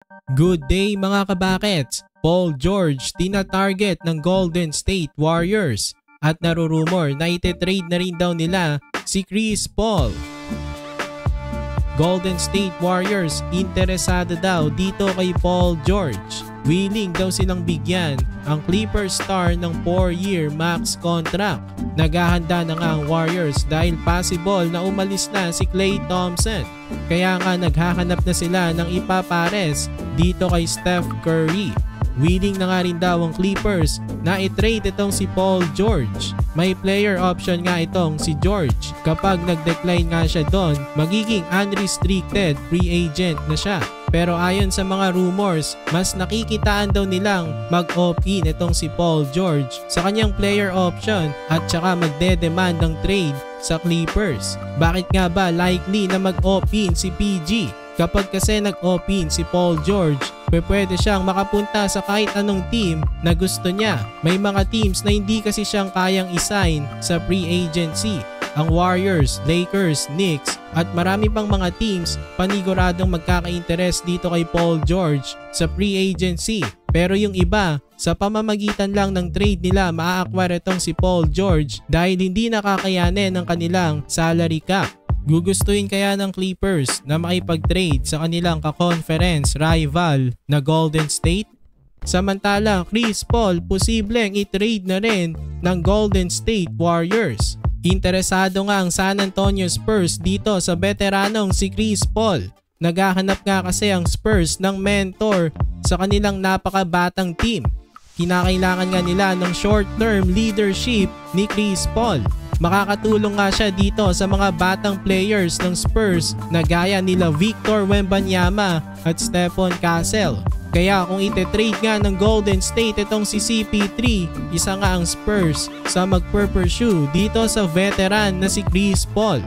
Good day mga kabakets! Paul George tina-target ng Golden State Warriors at narurumor na ite-trade na rin daw nila si Chris Paul. Golden State Warriors interesado daw dito kay Paul George. Willing daw silang bigyan ang Clippers star ng 4-year max contract. Naghahanda na nga ang Warriors dahil possible na umalis na si Klay Thompson. Kaya nga naghahanap na sila ng ipapares dito kay Steph Curry. Willing na nga rin daw ang Clippers na i-trade itong si Paul George. May player option nga itong si George. Kapag nag-decline nga siya doon, magiging unrestricted free agent na siya. Pero ayon sa mga rumors, mas nakikitaan daw nilang mag-opt-in itong si Paul George sa kanyang player option at saka magde-demand ng trade sa Clippers. Bakit nga ba likely na mag-opt-in si PG? Kapag kasi nag-opt-in si Paul George, pwede siyang makapunta sa kahit anong team na gusto niya. May mga teams na hindi kasi siyang kayang isign sa free agency. Ang Warriors, Lakers, Knicks at marami pang mga teams paniguradong magkaka-interest dito kay Paul George sa free agency. Pero yung iba, sa pamamagitan lang ng trade nila maa-acquire itong si Paul George dahil hindi nakakayanin ng kanilang salary cap. Gugustuhin kaya ng Clippers na makipag-trade sa kanilang ka-conference rival na Golden State? Samantalang Chris Paul posibleng i-trade na rin ng Golden State Warriors. Interesado nga ang San Antonio Spurs dito sa veteranong si Chris Paul. Naghahanap nga kasi ang Spurs ng mentor sa kanilang napakabatang team. Kinakailangan nga nila ng short-term leadership ni Chris Paul. Makakatulong nga siya dito sa mga batang players ng Spurs na gaya nila Victor Wembanyama at Stephon Castle. Kaya kung ite-trade nga ng Golden State itong si CP3, isa nga ang Spurs sa magpursue dito sa veteran na si Chris Paul.